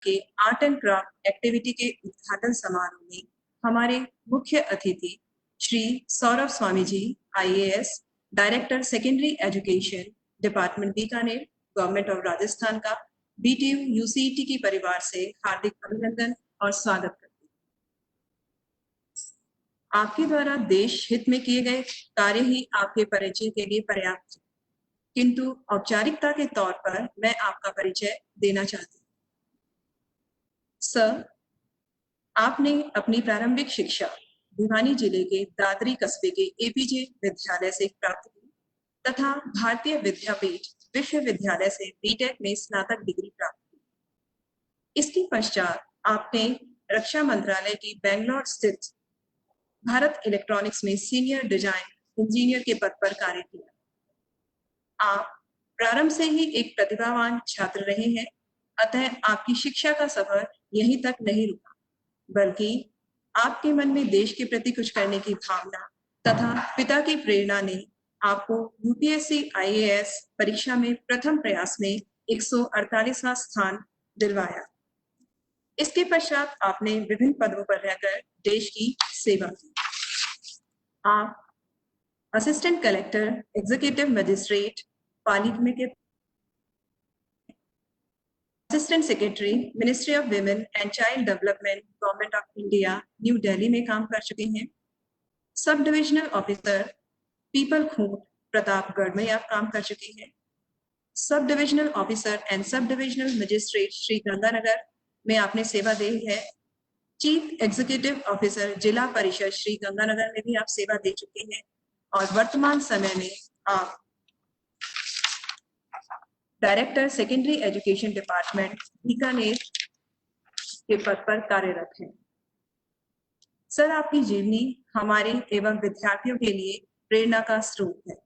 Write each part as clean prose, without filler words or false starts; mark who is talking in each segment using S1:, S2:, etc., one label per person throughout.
S1: के art and craft activity के उद्घाटन समारोह में हमारे मुख्य अतिथि Shri Saurabh Swami ji, IAS, director secondary education, department Bikaner, government of Rajasthan का BTU UCET की परिवार से हार्दिक अभिनंदन और स्वागत करते हैं। आपके द्वारा देश हित में किए गए कार्य ही आपके परिचय के लिए पर्याप्त है, किंतु औपचारिकता के तौर पर मैं आपका परिचय देना चाहती हूँ। सर, आपने अपनी प्रारंभिक शिक्षा भिवानी जिले के दादरी कस्बे के APJ विद्यालय से प्राप्त की तथा भारतीय विद्यापीठ विश्वविद्यालय से BTech में स्नातक डिग्री प्राप्त की। इसके पश्चात आपने रक्षा मंत्रालय की बेंगलोर स्थित भारत इलेक्ट्रॉनिक्स में सीनियर डिजाइन इंजीनियर के पद पर कार्य किया। आप प्रारंभ से ही एक प्रतिभावान छात्र रहे हैं, अतः आपकी शिक्षा का सफर यहीं तक नहीं रुका, बल्कि आपके मन में देश के प्रति कुछ करने की भावना तथा पिता की प्रेरणा ने आपको UPSC IAS परीक्षा में प्रथम प्रयास में 148वां स्थान दिलवाया। इसके पश्चात आपने विभिन्न पदों पर रहकर देश की सेवा की। आप assistant collector, executive magistrate Pali में के assistant secretary, ministry of women and child development, government of India, New Delhi में काम कर चुके हैं। Sub divisional officer, Peepal Khunt, Pratapgarh में आप काम कर चुके हैं। Sub divisional officer and sub divisional magistrate Sri Ganganagar में आपने सेवा दी है। चीफ एग्जीक्यूटिव ऑफिसर जिला परिषद श्री गंगानगर में भी आप सेवा दे चुके हैं और वर्तमान समय में आप director secondary education department Bikaner के पद पर कार्यरत हैं। सर, आपकी जीवनी हमारे एवं विद्यार्थियों के लिए प्रेरणा का स्रोत है।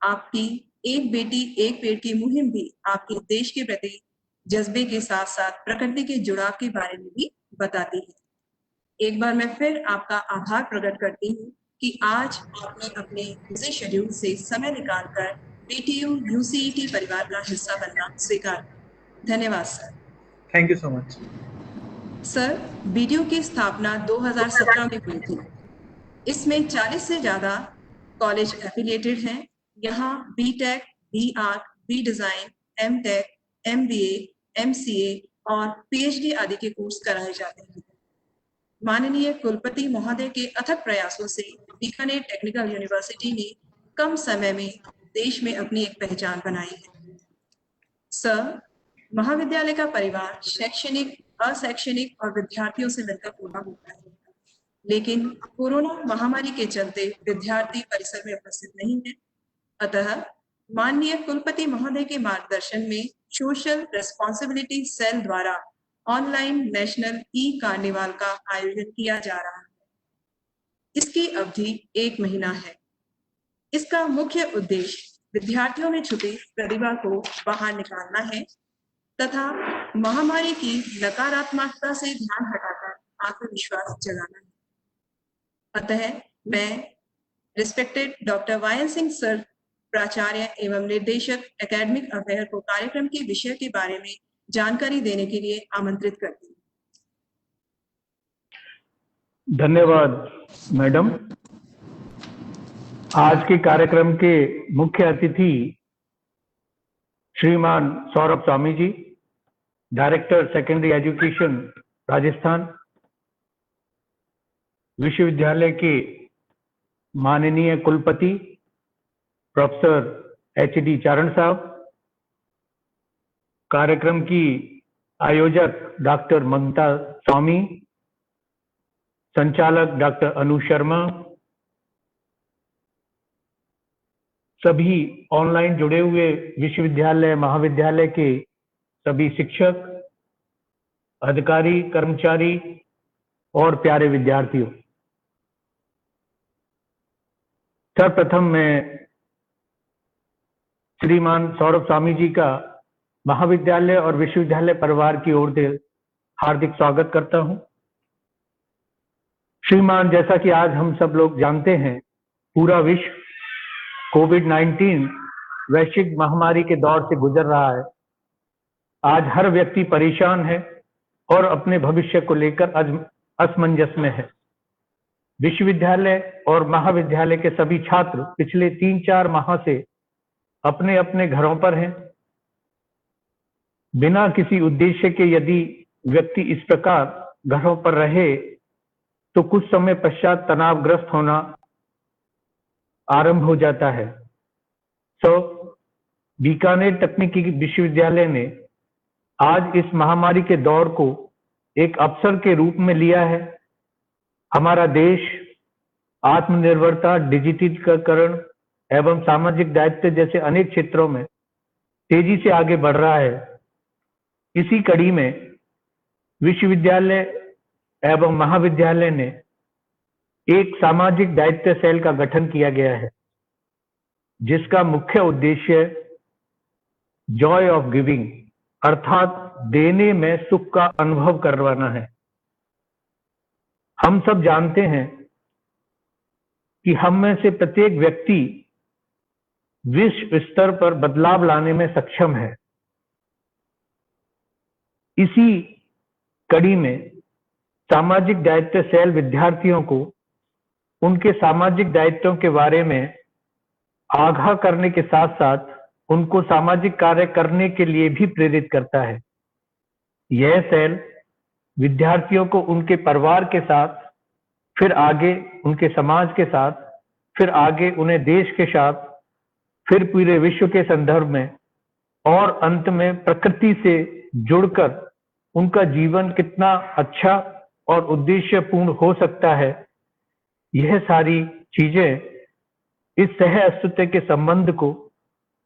S1: आपकी एक बेटी एक पेड़ की मुहिम भी आपके देश के प्रति जज्बे के साथ साथ प्रकृति के जुड़ाव के बारे में भी बताती है। एक बार मैं फिर आपका आभार प्रकट करती हूँ कि आज आपने अपने बिजी शेड्यूल से समय निकालकर BTU UCET परिवार का हिस्सा बनना स्वीकार। धन्यवाद sir.
S2: Thank you so much.
S1: Sir, BTU की स्थापना 2017 में हुई थी। इसमें 40 से ज्यादा कॉलेज एफिलिएटेड हैं। यहाँ BTech, BArch, B design, MTech, MBA, MCA और PhD आदि के कोर्स कराए जाते हैं। माननीय कुलपति महोदय के अथक प्रयासों से बीकानेर टेक्निकल यूनिवर्सिटी ने कम समय में देश में अपनी एक पहचान बनाई है। सर, महाविद्यालय का परिवार शैक्षणिक, अशैक्षणिक और विद्यार्थियों से मिलकर पूरा होता है, लेकिन कोरोना महामारी के चलते विद्यार्थी परिसर में उपस्थित नहीं है। अतः माननीय कुलपति महोदय के मार्गदर्शन में सोशल रेस्पॉन्सिबिलिटी सेल द्वारा ऑनलाइन नेशनल कार्निवाल का आयोजन किया जा रहा है। इसकी अवधि 1 महीना है। इसका मुख्य उद्देश्य विद्यार्थियों में छुपी प्रतिभा को बाहर निकालना है तथा महामारी की नकारात्मकता से ध्यान हटाकर आत्मविश्वास जगाना है। अतः मैं respected doctor YL Singh sir, प्राचार्य एवं निर्देशक एकेडमिक अफेयर को कार्यक्रम के विषय के बारे में जानकारी देने के लिए आमंत्रित करती हूँ।
S3: धन्यवाद मैडम। आज के कार्यक्रम के मुख्य अतिथि श्रीमान Saurabh Swami ji, director secondary education Rajasthan विश्वविद्यालय के माननीय कुलपति प्रोफेसर HD चारण साहब, कार्यक्रम की आयोजक डॉक्टर ममता स्वामी, संचालक डॉक्टर अनु शर्मा, सभी ऑनलाइन जुड़े हुए विश्वविद्यालय महाविद्यालय के सभी शिक्षक, अधिकारी, कर्मचारी और प्यारे विद्यार्थियों, सर्वप्रथम मैं श्रीमान सौरभ स्वामी जी का महाविद्यालय और विश्वविद्यालय परिवार की ओर से हार्दिक स्वागत करता हूं। श्रीमान, जैसा कि आज हम सब लोग जानते हैं, पूरा विश्व कोविड-19 वैश्विक महामारी के दौर से गुजर रहा है आज हर व्यक्ति परेशान है और अपने भविष्य को लेकर असमंजस में है। विश्वविद्यालय और महाविद्यालय के सभी छात्र पिछले 3-4 माह से अपने अपने घरों पर हैं। बिना किसी उद्देश्य के यदि व्यक्ति इस प्रकार घरों पर रहे तो कुछ समय पश्चात तनावग्रस्त होना आरंभ हो जाता है। बीकानेर तकनीकी विश्वविद्यालय ने आज इस महामारी के दौर को एक अवसर के रूप में लिया है। हमारा देश आत्मनिर्भरता, डिजिटलीकरण एवं सामाजिक दायित्व जैसे अनेक क्षेत्रों में तेजी से आगे बढ़ रहा है। इसी कड़ी में विश्वविद्यालय एवं महाविद्यालय ने एक सामाजिक दायित्व सेल का गठन किया गया है, जिसका मुख्य उद्देश्य जॉय ऑफ गिविंग अर्थात देने में सुख का अनुभव करवाना है। हम सब जानते हैं कि हम में से प्रत्येक व्यक्ति विश्व स्तर पर बदलाव लाने में सक्षम है। इसी कड़ी में सामाजिक दायित्व सेल विद्यार्थियों को उनके सामाजिक दायित्वों के बारे में आगाह करने के साथ साथ उनको सामाजिक कार्य करने के लिए भी प्रेरित करता है। यह सेल विद्यार्थियों को उनके परिवार के साथ, फिर आगे उनके समाज के साथ, फिर आगे उन्हें देश के साथ, फिर पूरे विश्व के संदर्भ में और अंत में प्रकृति से जुड़कर उनका जीवन कितना अच्छा और उद्देश्यपूर्ण हो सकता है, यह सारी चीजें इस सह अस्तित्व के संबंध को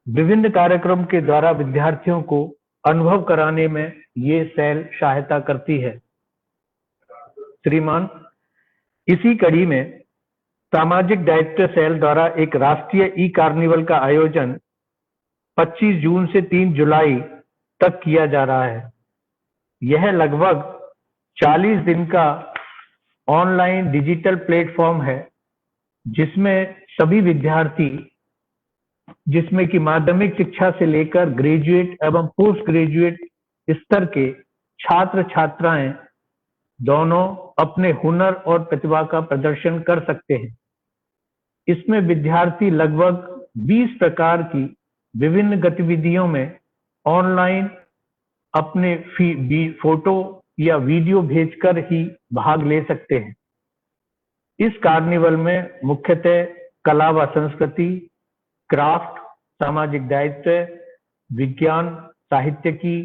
S3: विभिन्न कार्यक्रम के द्वारा विद्यार्थियों को अनुभव कराने में ये सेल सहायता करती है। श्रीमान, इसी कड़ी में सामाजिक दायित्व सेल द्वारा एक राष्ट्रीय ई कार्निवल का आयोजन 25 जून से 3 जुलाई तक किया जा रहा है। यह लगभग 40 दिन का ऑनलाइन डिजिटल प्लेटफॉर्म है, जिसमें सभी विद्यार्थी, जिसमें कि माध्यमिक शिक्षा से लेकर ग्रेजुएट एवं पोस्ट ग्रेजुएट स्तर के छात्र छात्राएं दोनों अपने हुनर और प्रतिभा का प्रदर्शन कर सकते हैं। इसमें विद्यार्थी लगभग 20 प्रकार की विभिन्न गतिविधियों में ऑनलाइन अपने फोटो या वीडियो भेजकर ही भाग ले सकते हैं। इस कार्निवल में मुख्यतः कला व संस्कृति, क्राफ्ट, सामाजिक दायित्व, विज्ञान, साहित्य की,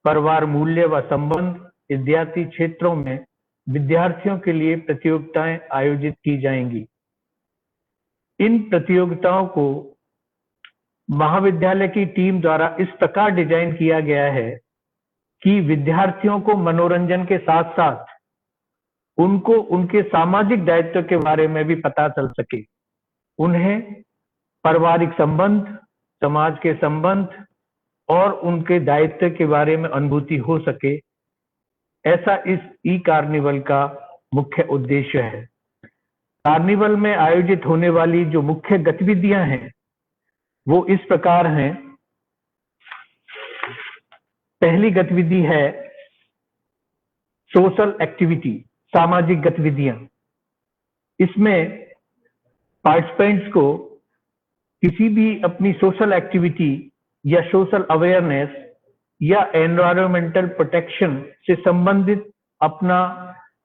S3: परिवार मूल्य व संबंध इत्यादि क्षेत्रों में विद्यार्थियों के लिए प्रतियोगिताएं आयोजित की जाएंगी। इन प्रतियोगिताओं को महाविद्यालय की टीम द्वारा इस प्रकार डिजाइन किया गया है कि विद्यार्थियों को मनोरंजन के साथ साथ उनको उनके सामाजिक दायित्व के बारे में भी पता चल सके, उन्हें पारिवारिक संबंध, समाज के संबंध और उनके दायित्व के बारे में अनुभूति हो सके। ऐसा इस ई कार्निवल का मुख्य उद्देश्य है। कार्निवल में आयोजित होने वाली जो मुख्य गतिविधियां हैं वो इस प्रकार हैं। पहली गतिविधि है सोशल एक्टिविटी, सामाजिक गतिविधियां। इसमें पार्टिसिपेंट्स को किसी भी अपनी सोशल एक्टिविटी या सोशल अवेयरनेस या एनवायरमेंटल प्रोटेक्शन से संबंधित अपना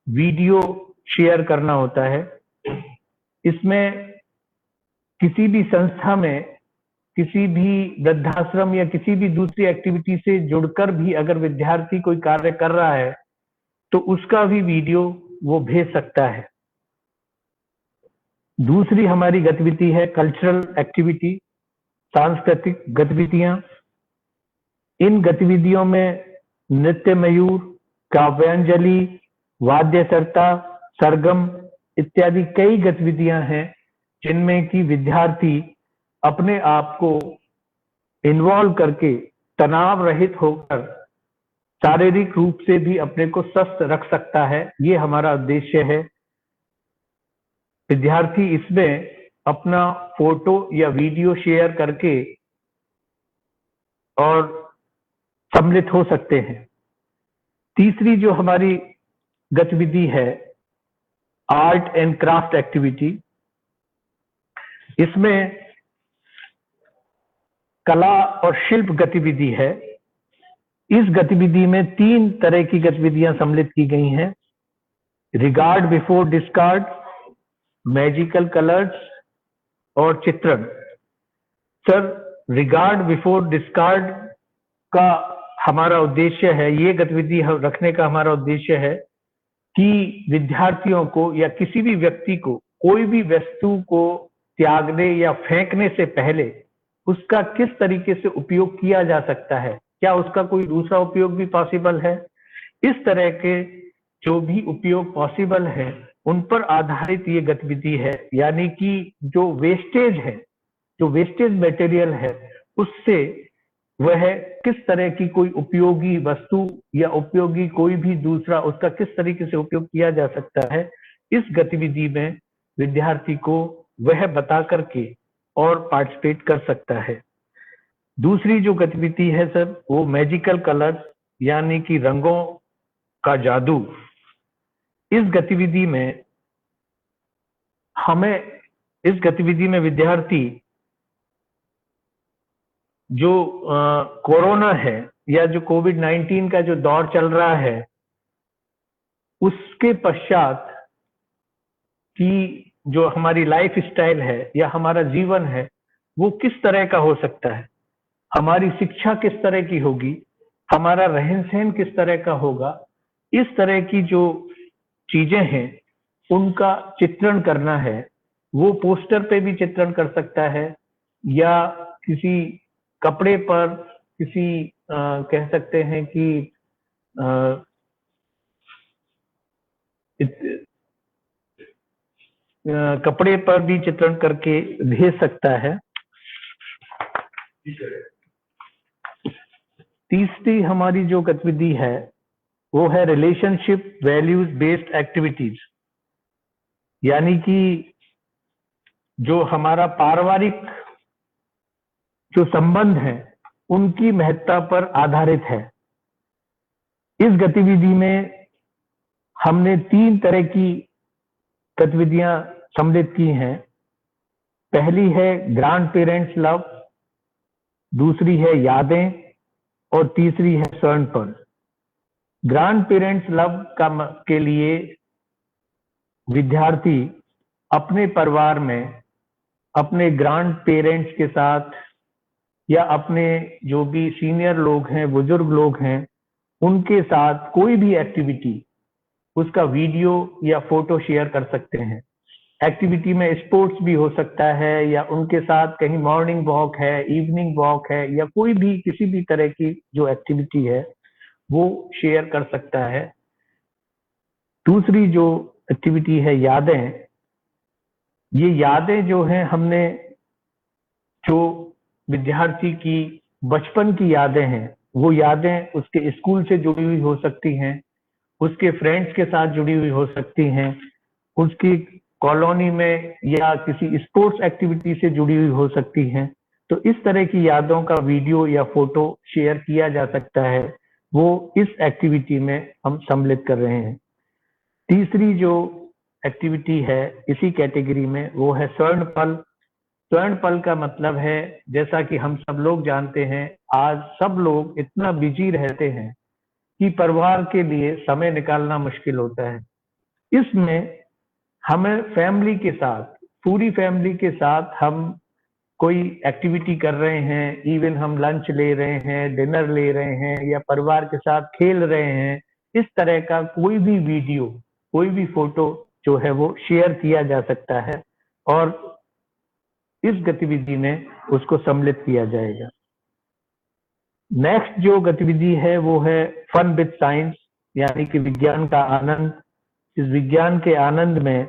S3: वीडियो शेयर करना होता है। इसमें किसी भी संस्था में, किसी भी वृद्धाश्रम या किसी भी दूसरी एक्टिविटी से जुड़कर भी अगर विद्यार्थी कोई कार्य कर रहा है तो उसका भी वीडियो वो भेज सकता है। दूसरी हमारी गतिविधि है कल्चरल एक्टिविटी, सांस्कृतिक गतिविधियां। इन गतिविधियों में नृत्य मयूर, काव्यांजलि, वाद्यसरता, सरगम इत्यादि कई गतिविधियां हैं जिनमें कि विद्यार्थी अपने आप को इन्वॉल्व करके तनाव रहित होकर शारीरिक रूप से भी अपने को स्वस्थ रख सकता है। ये हमारा उद्देश्य है। विद्यार्थी इसमें अपना फोटो या वीडियो शेयर करके और सम्मिलित हो सकते हैं। तीसरी जो हमारी गतिविधि है आर्ट एंड क्राफ्ट एक्टिविटी, इसमें कला और शिल्प गतिविधि है। इस गतिविधि में 3 तरह की गतिविधियां सम्मिलित की गई हैं, regard before discard, magical colours और चित्रण। सर, रिगार्ड बिफोर डिस्कार्ड का हमारा उद्देश्य है, ये गतिविधि रखने का हमारा उद्देश्य है कि विद्यार्थियों को या किसी भी व्यक्ति को कोई भी वस्तु को त्यागने या फेंकने से पहले उसका किस तरीके से उपयोग किया जा सकता है, क्या उसका कोई दूसरा उपयोग भी पॉसिबल है, इस तरह के जो भी उपयोग पॉसिबल है उन पर आधारित ये गतिविधि है। यानी कि जो वेस्टेज है, जो वेस्टेज मटेरियल है, उससे वह किस तरह की कोई उपयोगी वस्तु या उपयोगी कोई भी दूसरा उसका किस तरीके से उपयोग किया जा सकता है, इस गतिविधि में विद्यार्थी को वह बता करके और पार्टिसिपेट कर सकता है। दूसरी जो गतिविधि है सर, वो मैजिकल कलर्स यानी कि रंगों का जादू। इस गतिविधि में विद्यार्थी जो कोरोना है या जो कोविड-19 का जो दौर चल रहा है, उसके पश्चात की जो हमारी लाइफ स्टाइल है या हमारा जीवन है वो किस तरह का हो सकता है, हमारी शिक्षा किस तरह की होगी, हमारा रहन सहन किस तरह का होगा, इस तरह की जो चीजें हैं उनका चित्रण करना है। वो पोस्टर पे भी चित्रण कर सकता है या किसी कपड़े पर, किसी कह सकते हैं कि कपड़े पर भी चित्रण करके भेज सकता है। तीसरी हमारी जो गतिविधि है वो है रिलेशनशिप वैल्यूज बेस्ड एक्टिविटीज, यानी कि जो हमारा पारिवारिक जो संबंध है उनकी महत्ता पर आधारित है। इस गतिविधि में हमने 3 तरह की गतिविधियां सम्मिलित की हैं। पहली है ग्रैंड पेरेंट्स लव, दूसरी है यादें और तीसरी है स्वर्णपल। ग्रैंड पेरेंट्स लव के लिए विद्यार्थी अपने परिवार में अपने ग्रैंड पेरेंट्स के साथ या अपने जो भी सीनियर लोग हैं, बुजुर्ग लोग हैं, उनके साथ कोई भी एक्टिविटी उसका वीडियो या फोटो शेयर कर सकते हैं। एक्टिविटी में स्पोर्ट्स भी हो सकता है या उनके साथ कहीं मॉर्निंग वॉक है, इवनिंग वॉक है या कोई भी किसी भी तरह की जो एक्टिविटी है वो शेयर कर सकता है। दूसरी जो एक्टिविटी है यादें, ये यादें जो हैं हमने जो विद्यार्थी की बचपन की यादें हैं वो यादें उसके स्कूल से जुड़ी हुई हो सकती हैं, उसके फ्रेंड्स के साथ जुड़ी हुई हो सकती हैं, उसकी कॉलोनी में या किसी स्पोर्ट्स एक्टिविटी से जुड़ी हुई हो सकती हैं। तो इस तरह की यादों का वीडियो या फोटो शेयर किया जा सकता है, वो इस एक्टिविटी में हम सम्मिलित कर रहे हैं। तीसरी जो एक्टिविटी है इसी कैटेगरी में वो है स्वर्णपल। स्वर्णपल का मतलब है, जैसा कि हम सब लोग जानते हैं, आज सब लोग इतना बिजी रहते हैं कि परिवार के लिए समय निकालना मुश्किल होता है। इसमें हमें फैमिली के साथ, पूरी फैमिली के साथ हम कोई एक्टिविटी कर रहे हैं, इवन हम लंच ले रहे हैं, डिनर ले रहे हैं या परिवार के साथ खेल रहे हैं, इस तरह का कोई भी वीडियो, कोई भी फोटो जो है वो शेयर किया जा सकता है और इस गतिविधि में उसको सम्मिलित किया जाएगा। नेक्स्ट जो गतिविधि है वो है फन विद साइंस, यानी कि विज्ञान का आनंद। इस विज्ञान के आनंद में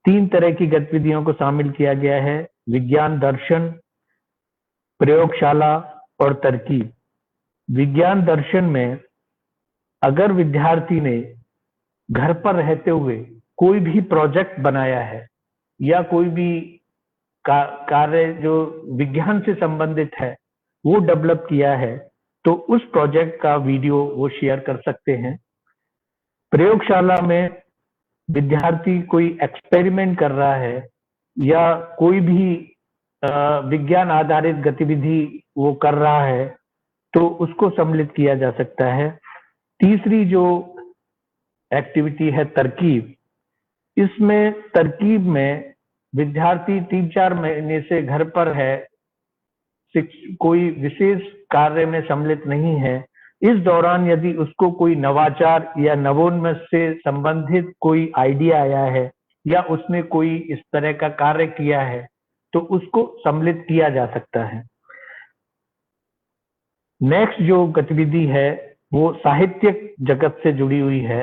S3: 3 तरह की गतिविधियों को शामिल किया गया है, विज्ञान दर्शन, प्रयोगशाला और तरकीब। विज्ञान दर्शन में अगर विद्यार्थी ने घर पर रहते हुए कोई भी प्रोजेक्ट बनाया है या कोई भी कार्य जो विज्ञान से संबंधित है वो डेवलप किया है, तो उस प्रोजेक्ट का वीडियो वो शेयर कर सकते हैं। प्रयोगशाला में विद्यार्थी कोई एक्सपेरिमेंट कर रहा है या कोई भी विज्ञान आधारित गतिविधि वो कर रहा है तो उसको सम्मिलित किया जा सकता है। तीसरी जो एक्टिविटी है तरकीब, इसमें तरकीब में विद्यार्थी 3-4 महीने से घर पर है, कोई विशेष कार्य में सम्मिलित नहीं है, इस दौरान यदि उसको कोई नवाचार या नवोन्मेष से संबंधित कोई आइडिया आया है या उसने कोई इस तरह का कार्य किया है तो उसको सम्मिलित किया जा सकता है। नेक्स्ट जो गतिविधि है वो साहित्यिक जगत से जुड़ी हुई है,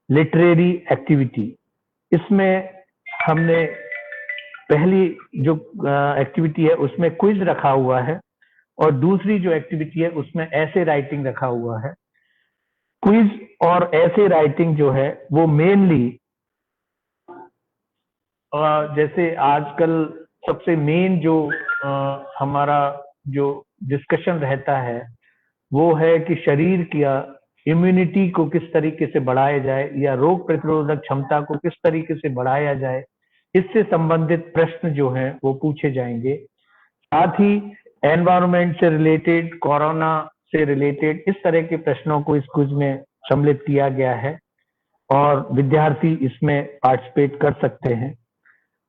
S3: लिटरेरी एक्टिविटी। इसमें हमने पहली जो एक्टिविटी है उसमें क्विज रखा हुआ है और दूसरी जो एक्टिविटी है उसमें ऐसे राइटिंग रखा हुआ है। क्विज और ऐसे राइटिंग जो है वो मेनली जैसे आजकल सबसे मेन जो हमारा जो डिस्कशन रहता है वो है कि शरीर की इम्यूनिटी को किस तरीके से बढ़ाया जाए या रोग प्रतिरोधक क्षमता को किस तरीके से बढ़ाया जाए, इससे संबंधित प्रश्न जो हैं वो पूछे जाएंगे। साथ ही एनवायरनमेंट से रिलेटेड, कोरोना से रिलेटेड इस तरह के प्रश्नों को इस क्विज में सम्मिलित किया गया है और विद्यार्थी इसमें पार्टिसिपेट कर सकते हैं।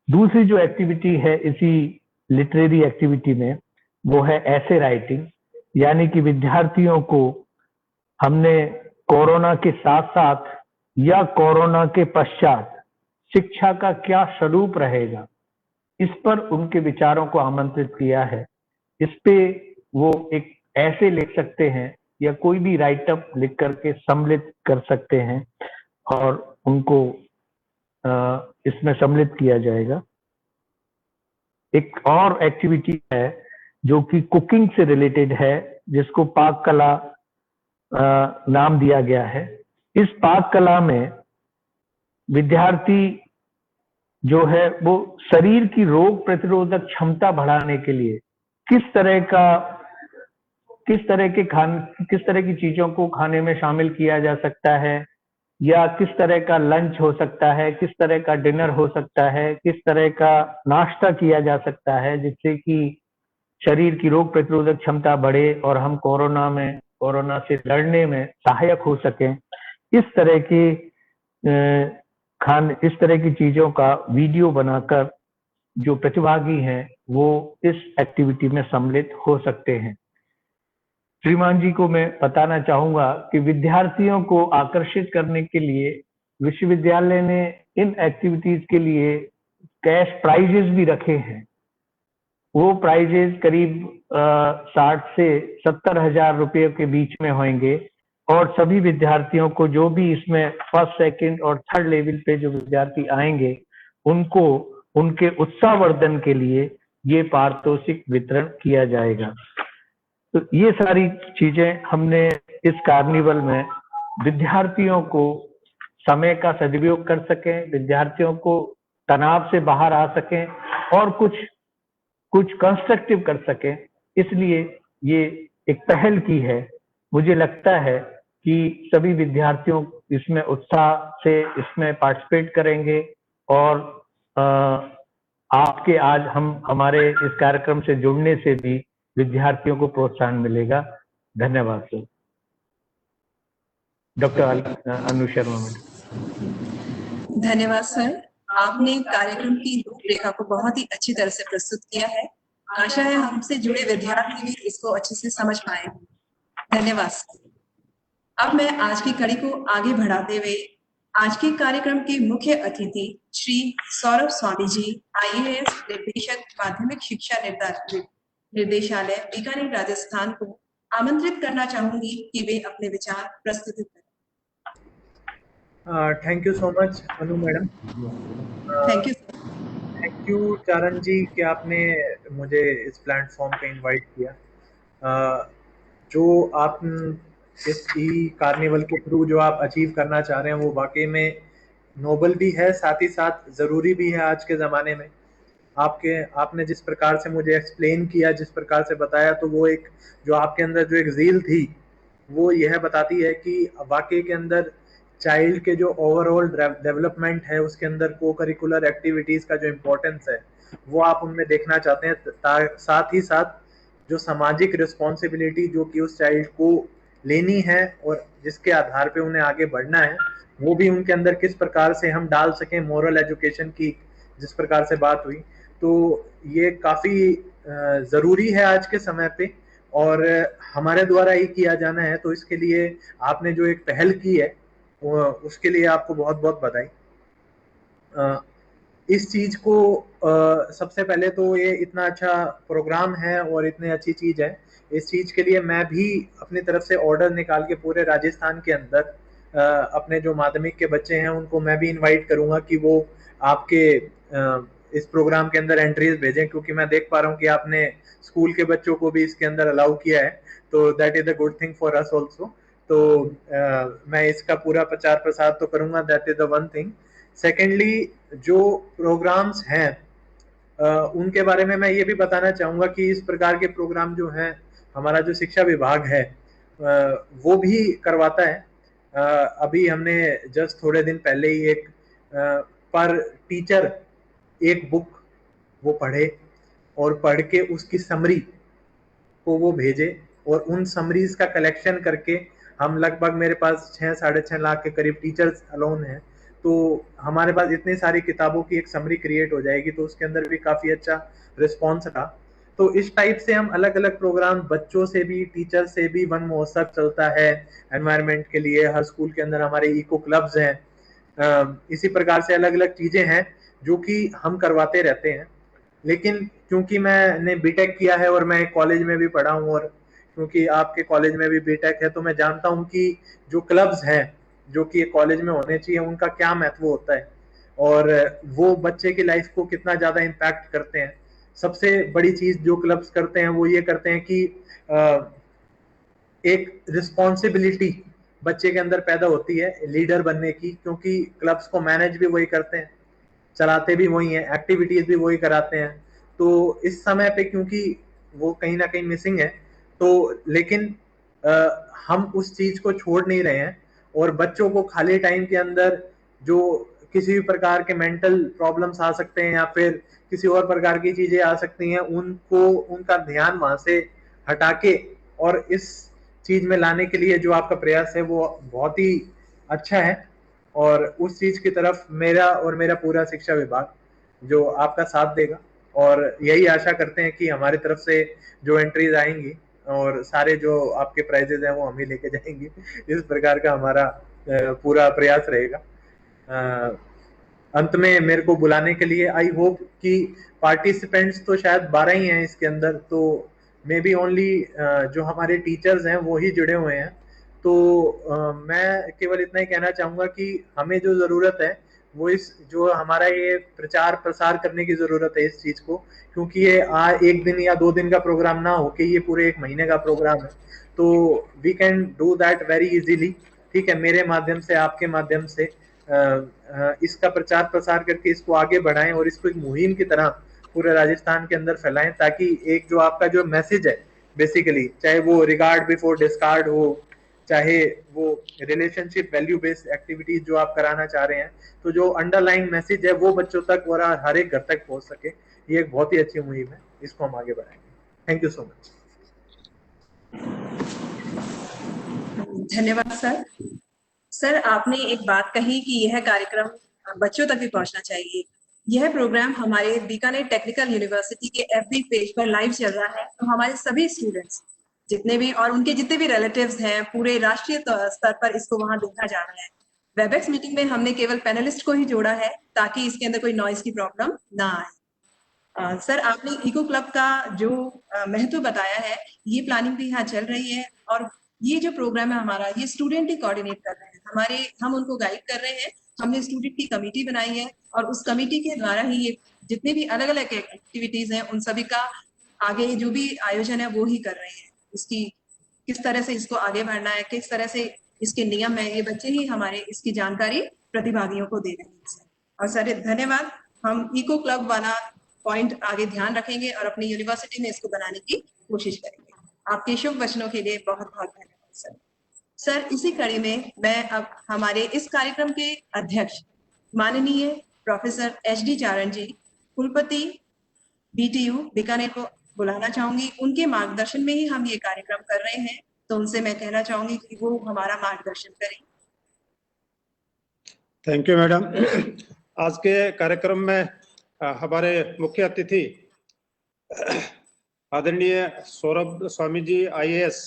S3: दूसरी जो एक्टिविटी है इसी लिटरेरी एक्टिविटी में वो है ऐसे राइटिंग, यानी कि विद्यार्थियों को हमने कोरोना के साथ साथ या कोरोना के पश्चात शिक्षा का क्या स्वरूप रहेगा इस पर उनके विचारों को आमंत्रित किया है। इस पे वो एक ऐसे लिख सकते हैं या कोई भी राइटअप लिख करके सम्मिलित कर सकते हैं और उनको इसमें सम्मिलित किया जाएगा। एक और एक्टिविटी है जो कि कुकिंग से रिलेटेड है, जिसको पाक कला नाम दिया गया है। इस पाक कला में विद्यार्थी जो है वो शरीर की रोग प्रतिरोधक क्षमता बढ़ाने के लिए किस तरह की चीजों को खाने में शामिल किया जा सकता है या किस तरह का लंच हो सकता है, किस तरह का डिनर हो सकता है, किस तरह का नाश्ता किया जा सकता है जिससे कि शरीर की रोग प्रतिरोधक क्षमता बढ़े और हम कोरोना से लड़ने में सहायक हो सकें। इस तरह की चीजों का वीडियो बनाकर जो प्रतिभागी हैं वो इस एक्टिविटी में सम्मिलित हो सकते हैं। श्रीमान जी को मैं बताना चाहूंगा कि विद्यार्थियों को आकर्षित करने के लिए विश्वविद्यालय ने इन एक्टिविटीज के लिए कैश प्राइजेस भी रखे हैं। वो प्राइजेस करीब 60 से 70 हजार रुपये के बीच में होंगे और सभी विद्यार्थियों को जो भी इसमें फर्स्ट, सेकंड और थर्ड लेवल पे जो विद्यार्थी आएंगे उनको उनके उत्साहवर्धन के लिए ये पारितोषिक वितरण किया जाएगा। तो ये सारी चीजें हमने इस कार्निवल में विद्यार्थियों को समय का सदुपयोग कर सकें, विद्यार्थियों को तनाव से बाहर आ सकें और कुछ कंस्ट्रक्टिव कर सकें, इसलिए ये एक पहल की है। मुझे लगता है कि सभी विद्यार्थियों इसमें उत्साह से इसमें पार्टिसिपेट करेंगे और आपके आज हमारे इस कार्यक्रम से जुड़ने से भी विद्यार्थियों को प्रोत्साहन मिलेगा। धन्यवाद सर। डॉक्टर अनु शर्मा मैडम।
S1: धन्यवाद सर, आपने कार्यक्रम की रूपरेखा को बहुत ही अच्छी तरह से प्रस्तुत किया है। आशा है हमसे जुड़े विद्यार्थी भी इसको अच्छे से समझ पाए। धन्यवाद सर। अब मैं आज की कड़ी को आगे बढ़ाते हुए आज के कार्यक्रम के मुख्य अतिथि श्री सौरभ स्वामी जी, IAS निर्देशक माध्यमिक शिक्षा निर्देशालय बीकानेर राजस्थान को आमंत्रित करना चाहूंगी कि वे अपने विचार प्रस्तुत करें।
S2: Thank you so much Anu madam.
S1: Thank you.
S2: Thank you Charan ji कि आपने मुझे इस प्लेटफॉर्म पे इनवाइट किया। जो आप इस कार्निवल के थ्रू जो आप अचीव करना चाह रहे हैं वो वाकई में नोबल भी है, साथ ही साथ ज़रूरी भी है आज के ज़माने में। आपने जिस प्रकार से मुझे एक्सप्लेन किया, जिस प्रकार से बताया, तो वो एक जो आपके अंदर जो एक ज़ील थी, वो यह बताती है कि वाकई के अंदर चाइल्ड के जो ओवरऑल डेवलपमेंट है, उसके अंदर को करिकुलर एक्टिविटीज़ का जो इम्पोर्टेंस है वो आप उनमें देखना चाहते हैं। साथ ही साथ जो सामाजिक रिस्पॉन्सिबिलिटी जो कि उस चाइल्ड को लेनी है और जिसके आधार पे उन्हें आगे बढ़ना है, वो भी उनके अंदर किस प्रकार से हम डाल सकें, मोरल एजुकेशन की जिस प्रकार से बात हुई, तो ये काफ़ी ज़रूरी है आज के समय पे और हमारे द्वारा ही किया जाना है। तो इसके लिए आपने जो एक पहल की है उसके लिए आपको बहुत बहुत बधाई। इस चीज को सबसे पहले तो ये इतना अच्छा प्रोग्राम है और इतनी अच्छी चीज है, इस चीज के लिए मैं भी अपनी तरफ से ऑर्डर निकाल के पूरे राजस्थान के अंदर अपने जो माध्यमिक के बच्चे हैं उनको मैं भी इनवाइट करूंगा कि वो आपके इस प्रोग्राम के अंदर एंट्रीज भेजें, क्योंकि मैं देख पा रहा हूँ कि आपने स्कूल के बच्चों को भी इसके अंदर अलाउ किया है, तो that is a good thing for us also. तो मैं इसका पूरा प्रचार प्रसार तो करूंगा, that is the one thing. Secondly, जो प्रोग्राम्स हैं उनके बारे में मैं ये भी बताना चाहूँगा कि इस प्रकार के प्रोग्राम जो हैं हमारा जो शिक्षा विभाग है वो भी करवाता है। अभी हमने जस्ट थोड़े दिन पहले ही एक पर टीचर एक बुक वो पढ़े और पढ़ के उसकी समरी को वो भेजे और उन समरीज का कलेक्शन करके हम लगभग मेरे पास 6-6.5 लाख के करीब टीचर्स अलोन हैं, तो हमारे पास इतनी सारी किताबों की एक समरी क्रिएट हो जाएगी, तो उसके अंदर भी काफ़ी अच्छा रिस्पॉन्स रहा। तो इस टाइप से हम अलग अलग प्रोग्राम बच्चों से भी टीचर से भी, वन महोत्सव चलता है एनवायरनमेंट के लिए, हर स्कूल के अंदर हमारे इको क्लब्स हैं, इसी प्रकार से अलग अलग चीज़ें हैं जो कि हम करवाते रहते हैं। लेकिन क्योंकि मैंने बीटेक किया है और मैं कॉलेज में भी पढ़ा हूँ और क्योंकि आपके कॉलेज में भी बीटेक है, तो मैं जानता हूँ कि जो क्लब्स हैं जो कि कॉलेज में होने चाहिए उनका क्या महत्व होता है और वो बच्चे की लाइफ को कितना ज़्यादा इम्पैक्ट करते हैं। सबसे बड़ी चीज़ जो क्लब्स करते हैं वो ये करते हैं कि एक रिस्पॉन्सिबिलिटी बच्चे के अंदर पैदा होती है लीडर बनने की, क्योंकि क्लब्स को मैनेज भी वही करते हैं, चलाते भी वही हैं, एक्टिविटीज भी वही कराते हैं। तो इस समय पे क्योंकि वो कहीं ना कहीं मिसिंग है, तो लेकिन हम उस चीज को छोड़ नहीं रहे हैं और बच्चों को खाली टाइम के अंदर जो किसी भी प्रकार के मेंटल प्रॉब्लम्स आ सकते हैं या फिर किसी और प्रकार की चीजें आ सकती हैं, उनको उनका ध्यान वहां से हटा के और इस चीज में लाने के लिए जो आपका प्रयास है वो बहुत ही अच्छा है और उस चीज की तरफ मेरा और मेरा पूरा शिक्षा विभाग जो आपका साथ देगा और यही आशा करते हैं कि हमारी तरफ से जो एंट्रीज आएंगी और सारे जो आपके प्राइजेज हैं वो हम ही लेके जाएंगे। इस प्रकार का हमारा पूरा प्रयास रहेगा। अंत में मेरे को बुलाने के लिए, आई होप कि पार्टिसिपेंट्स तो शायद 12 ही हैं इसके अंदर, तो मे बी ओनली जो हमारे टीचर्स हैं वो ही जुड़े हुए हैं। तो मैं केवल इतना ही कहना चाहूँगा कि हमें जो ज़रूरत है वो इस जो हमारा ये प्रचार प्रसार करने की ज़रूरत है इस चीज़ को, क्योंकि ये एक दिन या 2 दिन का प्रोग्राम ना हो के ये पूरे 1 महीने का प्रोग्राम है, तो we can do that very easily. ठीक है, मेरे माध्यम से, आपके माध्यम से इसका प्रचार प्रसार करके इसको आगे बढ़ाएं और इसको एक मुहिम की तरह पूरे राजस्थान के अंदर फैलाएं, ताकि एक जो आपका जो मैसेज है बेसिकली, चाहे वो रिगार्ड बिफोर डिस्कार्ड हो, चाहे वो रिलेशनशिप वैल्यू बेस्ड एक्टिविटीज जो आप कराना चाह रहे हैं, तो जो अंडरलाइन मैसेज है वो बच्चों तक और हर एक घर तक पहुंच सके, ये एक बहुत ही अच्छी मुहिम है, इसको हम आगे बढ़ाएंगे। Thank you so much.
S1: धन्यवाद सर। सर, आपने एक बात कही कि यह कार्यक्रम बच्चों तक भी पहुंचना चाहिए। यह प्रोग्राम हमारे बीकानेर टेक्निकल यूनिवर्सिटी के एफबी पेज पर लाइव चल रहा है, तो हमारे सभी स्टूडेंट्स जितने भी और उनके जितने भी रिलेटिव्स हैं पूरे राष्ट्रीय स्तर पर इसको वहां देखा जा रहा है। वेबएक्स मीटिंग में हमने केवल पैनलिस्ट को ही जोड़ा है ताकि इसके अंदर कोई नॉइज की प्रॉब्लम ना आए। सर, आपने इको क्लब का जो महत्व बताया है, ये प्लानिंग भी यहाँ चल रही है और ये जो प्रोग्राम है हमारा, ये स्टूडेंट ही कोऑर्डिनेट कर रहे हैं, हम उनको गाइड कर रहे हैं। हमने स्टूडेंट की कमेटी बनाई है और उस कमेटी के द्वारा ही ये जितने भी अलग अलग एक्टिविटीज हैं उन सभी का आगे जो भी आयोजन है वो ही कर रहे हैं। इसकी किस तरह से इसको आगे बढ़ना है, किस तरह से इसके नियम है, ये बच्चे ही हमारे इसकी जानकारी प्रतिभागियों को दे रहे हैं। और सर धन्यवाद, हम इको क्लब वाला पॉइंट आगे ध्यान रखेंगे और अपनी यूनिवर्सिटी में इसको बनाने की कोशिश करेंगे। आपके शुभ वचनों के लिए बहुत बहुत धन्यवाद सर। सर, इसी कड़ी में मैं अब हमारे इस कार्यक्रम के अध्यक्ष माननीय प्रोफेसर एच.डी. चारण जी, कुलपति बीटीयू बीकानेर को बुलाना चाहूंगी। उनके मार्गदर्शन में ही हम ये कार्यक्रम कर रहे हैं, तो उनसे मैं कहना चाहूंगी कि वो हमारा मार्गदर्शन करें।
S4: Thank you madam. आज के कार्यक्रम में हमारे मुख्य अतिथि आदरणीय सौरभ स्वामी जी, IAS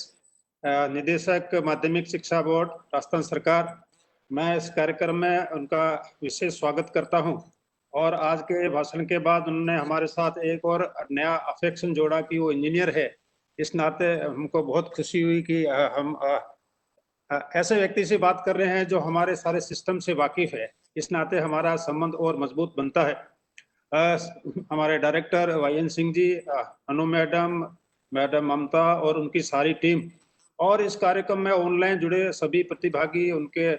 S4: निदेशक माध्यमिक शिक्षा बोर्ड राजस्थान सरकार। मैं इस कार्यक्रम में उनका विशेष स्वागत करता हूं और आज के भाषण के बाद उन्होंने हमारे साथ एक और नया अफेक्शन जोड़ा कि वो इंजीनियर है। इस नाते हमको बहुत खुशी हुई कि हम ऐसे व्यक्ति से बात कर रहे हैं जो हमारे सारे सिस्टम से वाकिफ है। इस नाते हमारा संबंध और मजबूत बनता है। हमारे डायरेक्टर YN सिंह जी, अनु मैडम, ममता और उनकी सारी टीम, और इस कार्यक्रम में ऑनलाइन जुड़े सभी प्रतिभागी, उनके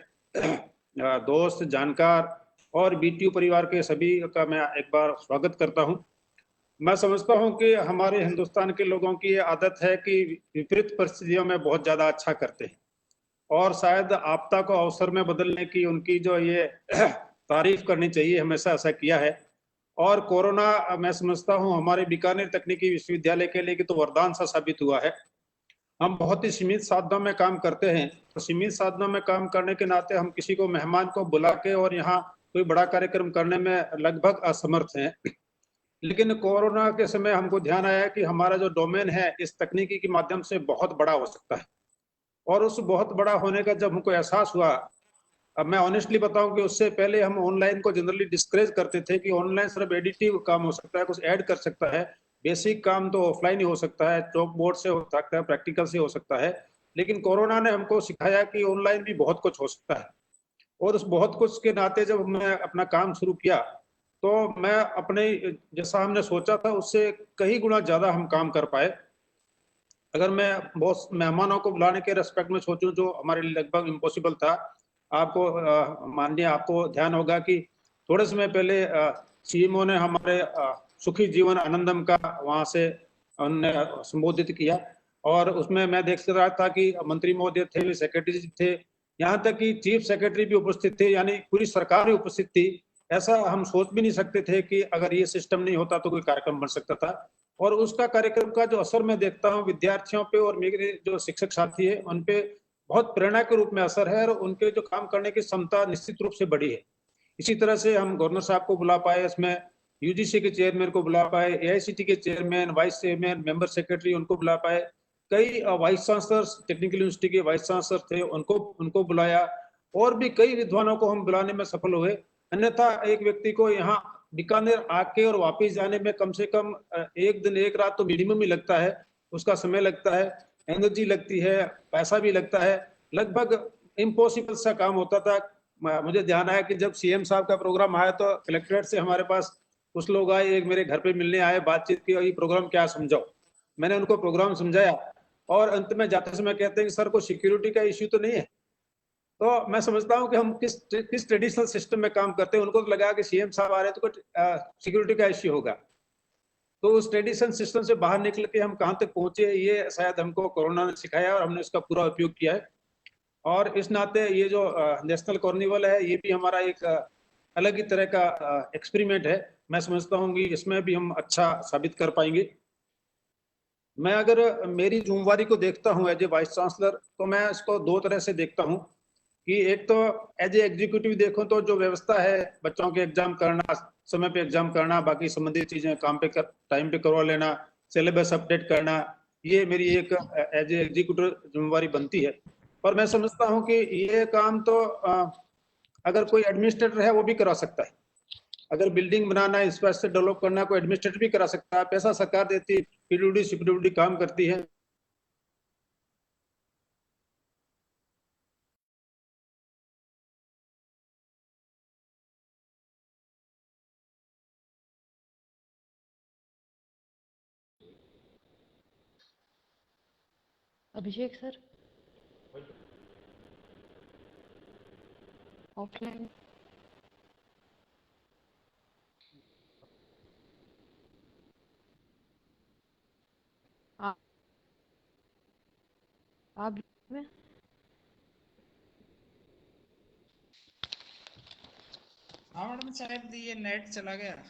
S4: दोस्त, जानकार और BTU परिवार के सभी का मैं एक बार स्वागत करता हूं। मैं समझता हूं कि हमारे हिंदुस्तान के लोगों की ये आदत है कि विपरीत परिस्थितियों में बहुत ज्यादा अच्छा करते हैं और शायद आपदा को अवसर में बदलने की उनकी जो ये तारीफ करनी चाहिए, हमेशा ऐसा किया है। और कोरोना मैं समझता हूं हमारे बीकानेर तकनीकी विश्वविद्यालय के लिए कि तो वरदान सा साबित हुआ है। हम बहुत ही सीमित साधनों में काम करते हैं, तो सीमित साधनों में काम करने के नाते हम किसी को मेहमान को बुला के और यहाँ कोई बड़ा कार्यक्रम करने में लगभग असमर्थ हैं। लेकिन कोरोना के समय हमको ध्यान आया कि हमारा जो डोमेन है इस तकनीकी के माध्यम से बहुत बड़ा हो सकता है, और उस बहुत बड़ा होने का जब हमको एहसास हुआ, अब मैं ऑनेस्टली बताऊं कि उससे पहले हम ऑनलाइन को जनरली डिस्करेज करते थे कि ऑनलाइन सिर्फ एडिटिव काम हो सकता है, कुछ ऐड कर सकता है, बेसिक काम तो ऑफलाइन ही हो सकता है, चौक बोर्ड से हो सकता है, प्रैक्टिकल से हो सकता है। लेकिन कोरोना ने हमको सिखाया कि ऑनलाइन भी बहुत कुछ हो सकता है, और उस बहुत कुछ के नाते जब मैं अपना काम शुरू किया तो मैं अपने जैसा हमने सोचा था उससे कई गुना ज्यादा हम काम कर पाए। अगर मैं बहुत मेहमानों को बुलाने के रेस्पेक्ट में सोचूं, जो हमारे लिए लगभग इम्पॉसिबल था। आपको माननीय आपको ध्यान होगा कि थोड़े समय पहले CMO ने हमारे सुखी जीवन आनंदम का वहां से उन्होंने संबोधित किया, और उसमें मैं देख रहा था कि मंत्री महोदय थे, सेक्रेटरी थे, यहाँ तक कि चीफ सेक्रेटरी भी उपस्थित थे, यानी पूरी सरकार ही उपस्थित थी। ऐसा हम सोच भी नहीं सकते थे कि अगर ये सिस्टम नहीं होता तो कोई कार्यक्रम बन सकता था। और उसका कार्यक्रम का जो असर मैं देखता हूँ विद्यार्थियों पे और मेरे जो शिक्षक साथी है उन पे बहुत प्रेरणा के रूप में असर है, और उनके जो काम करने की क्षमता निश्चित रूप से बढ़ी है। इसी तरह से हम गवर्नर साहब को बुला पाए, इसमें UGC के चेयरमैन को बुला पाए, AICT के chairman, vice chairman, member secretary उनको बुला पाए, कई वाइस चांसलर, टेक्निकल यूनिवर्सिटी के वाइस चांसलर थे उनको बुलाया, और भी कई विद्वानों को हम बुलाने में सफल हुए। अन्यथा एक व्यक्ति को यहाँ बीकानेर आके और वापस जाने में कम से कम एक दिन एक रात तो मिनिमम ही लगता है, उसका समय लगता है, एनर्जी लगती है, पैसा भी लगता है, लगभग इम्पॉसिबल सा काम होता था। मुझे ध्यान आया कि जब CM साहब का प्रोग्राम आया तो कलेक्ट्रेट से हमारे पास कुछ लोग आए, एक मेरे घर पे मिलने आए, बातचीत की, ये प्रोग्राम क्या समझाओ। मैंने उनको प्रोग्राम समझाया और अंत में जाते समय कहते हैं कि सर को सिक्योरिटी का इश्यू तो नहीं है। तो मैं समझता हूं कि हम किस ट्रेडिशनल सिस्टम में काम करते हैं। उनको तो लगा कि CM साहब आ रहे हैं तो कुछ सिक्योरिटी का इश्यू होगा। तो उस ट्रेडिशनल सिस्टम से बाहर निकल के हम कहां तक पहुंचे, ये शायद हमको कोरोना ने सिखाया और हमने इसका पूरा उपयोग किया है। और इस नाते ये जो नेशनल कार्निवल है ये भी हमारा एक अलग ही तरह का एक्सपेरिमेंट है। मैं समझता हूँ कि इसमें भी हम अच्छा साबित कर पाएंगे। मैं अगर मेरी जिम्मेवारी को देखता हूँ एज ए वाइस चांसलर, तो मैं इसको दो तरह से देखता हूँ कि एक तो एज ए एग्जीक्यूटिव देखूं तो जो व्यवस्था है, बच्चों के एग्जाम करना, समय पे एग्जाम करना, बाकी संबंधित चीजें काम पे टाइम पे करवा लेना, सिलेबस अपडेट करना, ये मेरी एक एज ए एग्जीक्यूटिव जिम्मेवारी बनती है। पर मैं समझता हूँ कि ये काम तो अगर कोई एडमिनिस्ट्रेटर है वो भी करा सकता है। अगर बिल्डिंग बनाना है, इंफ्रास्ट्रक्चर डेवलप करना, कोई एडमिनिस्ट्रेटर भी करा सकता है, पैसा सरकार देती है, PWD काम करती है।
S5: अभिषेक सर ऑफलाइन। आप में
S6: हाँ मैडम, शायद ये नेट चला गया।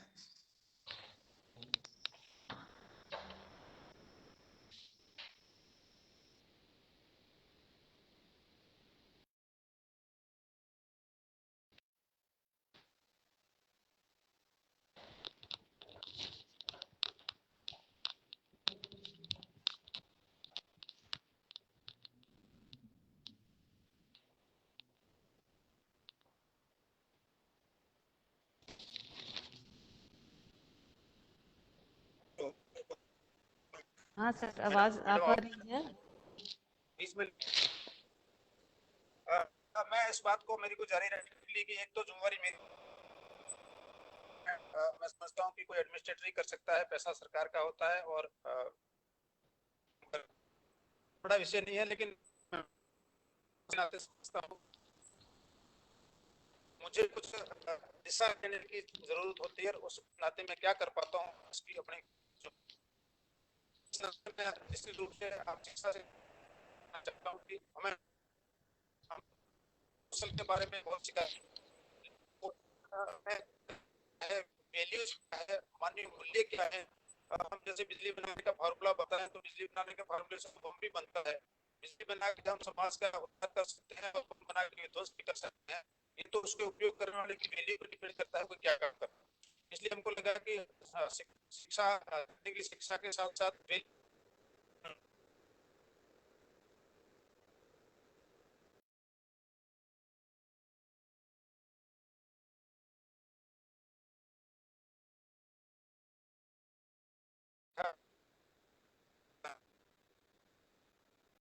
S5: हाँ सर, आवाज आ रही है।
S4: इसमें मैं इस बात को मेरी को जारी रखने के लिए कि एक तो जिम्मेवारी मेरी, मैं समझता हूँ कि कोई एडमिनिस्ट्रेटर ही कर सकता है, पैसा सरकार का होता है और बड़ा विषय नहीं है, लेकिन समझता हूँ मुझे कुछ दिशा देने की जरूरत होती है और उस नाते में क्या कर पाता हूँ इसकी अपने निश्चित रूप से आप शिक्षा से चाहता हूँ कि हमें कौशल के बारे में बहुत सीखा है, वैल्यूज क्या है, मानवीय मूल्य क्या है। हम जैसे बिजली बनाने का फार्मूला बताएं तो बिजली बनाने के फार्मूले से बम भी बनता है। बिजली बना के हम समाज का उद्धार कर सकते हैं और बम बना के ध्वस्त भी कर सकते हैं। ये तो उसके उपयोग करने वाले की वैल्यू पर डिपेंड करता है कोई क्या काम करता है। इसलिए हमको लगा कि शिक्षा के साथ साथ